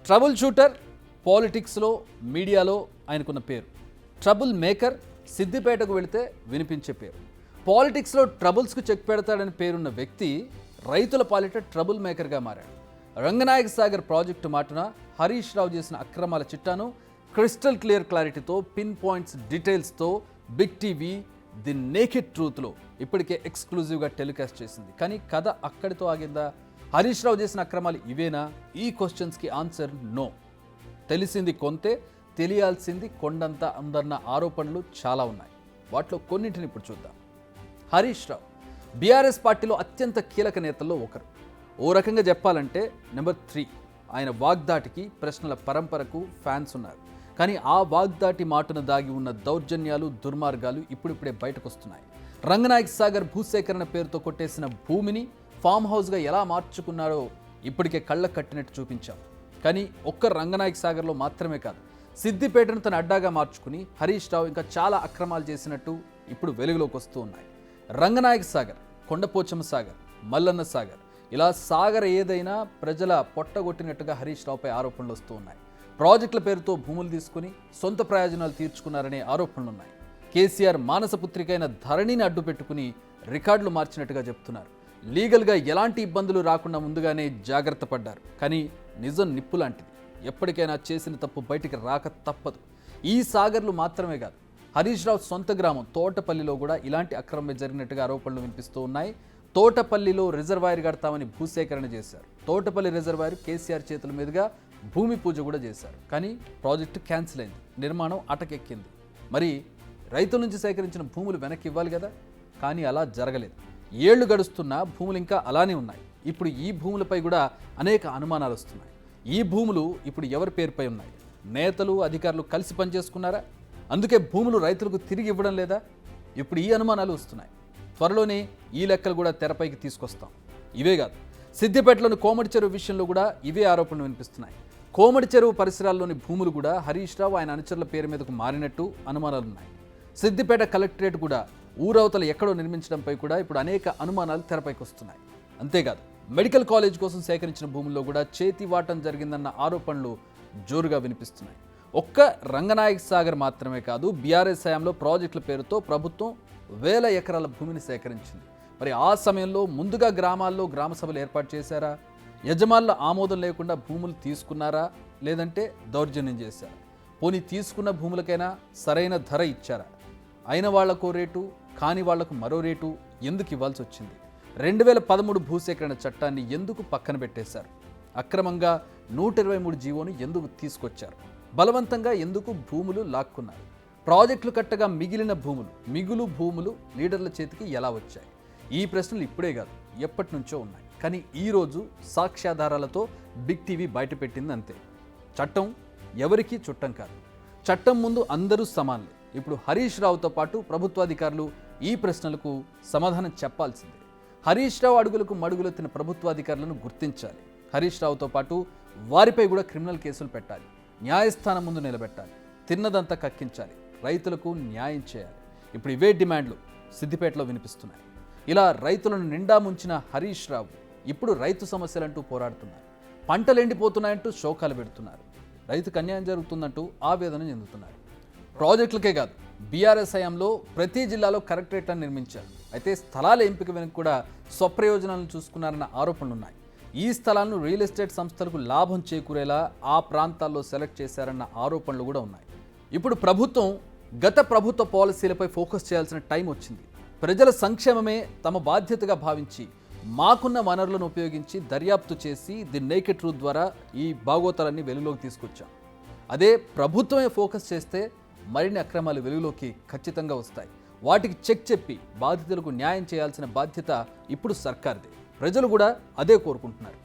Trouble shooter, పాలిటిక్స్లో మీడియాలో ఆయనకున్న పేరు. ట్రబుల్ మేకర్, సిద్దిపేటకు వెళితే వినిపించే పేరు. పాలిటిక్స్లో ట్రబుల్స్కు చెక్ పెడతాడని పేరున్న వ్యక్తి రైతుల పాలిట ట్రబుల్ మేకర్గా మారాడు. రంగనాయక సాగర్ ప్రాజెక్టు మాటున హరీష్ రావు చేసిన అక్రమాల చిట్టాను క్రిస్టల్ క్లారిటీతో, పిన్ పాయింట్స్, డీటెయిల్స్తో బిగ్ టీవీ ది నేకెడ్ ట్రూత్లో ఇప్పటికే ఎక్స్క్లూజివ్గా టెలికాస్ట్ చేసింది. కానీ కథ అక్కడితో ఆగిందా? హరీష్ రావు చేసిన అక్రమాలు ఇవేనా? ఈ క్వశ్చన్స్కి ఆన్సర్ నో. తెలిసింది కొంతే, తెలియాల్సింది కొండంత అందన్న ఆరోపణలు చాలా ఉన్నాయి. వాటిలో కొన్నింటిని ఇప్పుడు చూద్దాం. హరీష్ రావు బీఆర్ఎస్ పార్టీలో అత్యంత కీలక నేతల్లో ఒకరు. ఓ రకంగా చెప్పాలంటే నెంబర్ 3. ఆయన వాగ్దాటికి, ప్రశ్నల పరంపరకు ఫ్యాన్స్ ఉన్నారు. కానీ ఆ వాగ్దాటి మాటున దాగి ఉన్న దౌర్జన్యాలు, దుర్మార్గాలు ఇప్పుడిప్పుడే బయటకు వస్తున్నాయి. రంగనాయక సాగర్ భూసేకరణ పేరుతో కొట్టేసిన భూమిని ఫామ్ హౌస్గా ఎలా మార్చుకున్నారో ఇప్పటికే కళ్ళకు కట్టినట్టు చూపించాం. కానీ ఒక్క రంగనాయక సాగర్లో మాత్రమే కాదు, సిద్దిపేటను తన అడ్డాగా మార్చుకుని హరీష్ రావు ఇంకా చాలా అక్రమాలు చేసినట్టు ఇప్పుడు వెలుగులోకి వస్తూ ఉన్నాయి. రంగనాయక సాగర్, కొండపోచమ్మ సాగర్, మల్లన్న సాగర్, ఇలా సాగర్ ఏదైనా ప్రజల పొట్టగొట్టినట్టుగా హరీష్ రావుపై ఆరోపణలు వస్తూ ఉన్నాయి. ప్రాజెక్టుల పేరుతో భూములు తీసుకుని సొంత ప్రయోజనాలు తీర్చుకున్నారనే ఆరోపణలున్నాయి. కేసీఆర్ మానసపుత్రికైన ధరణిని అడ్డు పెట్టుకుని రికార్డులు మార్చినట్టుగా చెప్తున్నారు. లీగల్గా ఎలాంటి ఇబ్బందులు రాకుండా ముందుగానే జాగ్రత్త పడ్డారు. కానీ నిజం నిప్పు లాంటిది. ఎప్పటికైనా చేసిన తప్పు బయటికి రాక తప్పదు. ఈ సాగర్లు మాత్రమే కాదు, హరీష్ రావు సొంత గ్రామం తోటపల్లిలో కూడా ఇలాంటి అక్రమమే జరిగినట్టుగా ఆరోపణలు వినిపిస్తూ ఉన్నాయి. తోటపల్లిలో రిజర్వాయర్ కడతామని భూసేకరణ చేశారు. తోటపల్లి రిజర్వాయర్ కేసీఆర్ చేతుల మీదుగా భూమి పూజ కూడా చేశారు. కానీ ప్రాజెక్టు క్యాన్సిల్ అయింది, నిర్మాణం అటకెక్కింది. మరి రైతుల నుంచి సేకరించిన భూములు వెనక్కి ఇవ్వాలి కదా, కానీ అలా జరగలేదు. ఏళ్లు గడుస్తున్నా భూములు ఇంకా అలానే ఉన్నాయి. ఇప్పుడు ఈ భూములపై కూడా అనేక అనుమానాలు వస్తున్నాయి. ఈ భూములు ఇప్పుడు ఎవరి పేరుపై ఉన్నాయి? నేతలు, అధికారులు కలిసి పనిచేసుకున్నారా? అందుకే భూములు రైతులకు తిరిగి ఇవ్వడం లేదా? ఇప్పుడు ఈ అనుమానాలు వస్తున్నాయి. త్వరలోనే ఈ లెక్కలు కూడా తెరపైకి తీసుకొస్తాం. ఇవే కాదు, సిద్దిపేటలోని కోమటి చెరువు విషయంలో కూడా ఇవే ఆరోపణలు వినిపిస్తున్నాయి. కోమటి చెరువు పరిసరాల్లోని భూములు కూడా హరీష్ రావు, ఆయన అనుచరుల పేరు మీదకు మారినట్టు అనుమానాలున్నాయి. సిద్దిపేట కలెక్టరేట్ కూడా ఊరవతల ఎక్కడో నిర్మించడంపై కూడా ఇప్పుడు అనేక అనుమానాలు తెరపైకి వస్తున్నాయి. అంతేకాదు, మెడికల్ కాలేజ్ కోసం సేకరించిన భూముల్లో కూడా చేతివాటం జరిగిందన్న ఆరోపణలు జోరుగా వినిపిస్తున్నాయి. ఒక్క రంగనాయక సాగర్ మాత్రమే కాదు, బీఆర్ఎస్ హయాంలో ప్రాజెక్టుల పేరుతో ప్రభుత్వం వేల ఎకరాల భూమిని సేకరించింది. మరి ఆ సమయంలో ముందుగా గ్రామాల్లో గ్రామ సభలు ఏర్పాటు చేశారా? యజమానుల ఆమోదం లేకుండా భూములు తీసుకున్నారా? లేదంటే దౌర్జన్యం చేశారా? పోనీ తీసుకున్న భూములకైనా సరైన ధర ఇచ్చారా? అయిన వాళ్లకో రేటు, కాని వాళ్లకు మరో రేటు ఎందుకు ఇవ్వాల్సి వచ్చింది? 2013 భూసేకరణ చట్టాన్ని ఎందుకు పక్కన పెట్టేశారు? అక్రమంగా 123 జీవోను ఎందుకు తీసుకొచ్చారు? బలవంతంగా ఎందుకు భూములు లాక్కున్నారు? ప్రాజెక్టులు కట్టగా మిగిలిన మిగులు భూములు లీడర్ల చేతికి ఎలా వచ్చాయి? ఈ ప్రశ్నలు ఇప్పుడే కాదు, ఎప్పటి నుంచో ఉన్నాయి. కానీ ఈరోజు సాక్ష్యాధారాలతో బిగ్ టీవీ బయటపెట్టింది అంతే. చట్టం ఎవరికీ చుట్టం కాదు. చట్టం ముందు అందరూ సమానులే. ఇప్పుడు హరీష్ రావుతో పాటు ప్రభుత్వాధికారులు ఈ ప్రశ్నలకు సమాధానం చెప్పాల్సిందే. హరీష్ రావు అడుగులకు మడుగులెత్తిన ప్రభుత్వాధికారులను గుర్తించాలి. హరీష్ రావుతో పాటు వారిపై కూడా క్రిమినల్ కేసులు పెట్టాలి. న్యాయస్థానం ముందు నిలబెట్టాలి. తిన్నదంతా కక్కించాలి. రైతులకు న్యాయం చేయాలి. ఇప్పుడు ఇవే డిమాండ్లు సిద్దిపేటలో వినిపిస్తున్నాయి. ఇలా రైతులను నిండా ముంచిన హరీష్ రావు ఇప్పుడు రైతు సమస్యలంటూ పోరాడుతున్నారు. పంటలు ఎండిపోతున్నాయంటూ శోకాలు పెడుతున్నారు. రైతుకు అన్యాయం జరుగుతుందంటూ ఆవేదన చెందుతున్నారు. ప్రాజెక్టులకే కాదు, బీఆర్ఎస్ హయాంలో ప్రతి జిల్లాలో కలెక్టరేట్లను నిర్మించారు. అయితే స్థలాల ఎంపిక వెనుక కూడా స్వప్రయోజనాలను చూసుకున్నారన్న ఆరోపణలున్నాయి. ఈ స్థలాలను రియల్ ఎస్టేట్ సంస్థలకు లాభం చేకూరేలా ఆ ప్రాంతాల్లో సెలెక్ట్ చేశారన్న ఆరోపణలు కూడా ఉన్నాయి. ఇప్పుడు గత ప్రభుత్వ పాలసీలపై ఫోకస్ చేయాల్సిన టైం వచ్చింది. ప్రజల సంక్షేమమే తమ బాధ్యతగా భావించి మాకున్న వనరులను ఉపయోగించి దర్యాప్తు చేసి ది నేకెడ్ ట్రూత్ ద్వారా ఈ భాగోతాలన్నీ వెలుగులోకి తీసుకొచ్చాం. అదే ప్రభుత్వమే ఫోకస్ చేస్తే మరిన్ని అక్రమాలు వెలుగులోకి ఖచ్చితంగా వస్తాయి. వాటికి చెక్ చెప్పి బాధితులకు న్యాయం చేయాల్సిన బాధ్యత ఇప్పుడు సర్కార్దే. ప్రజలు కూడా అదే కోరుకుంటున్నారు.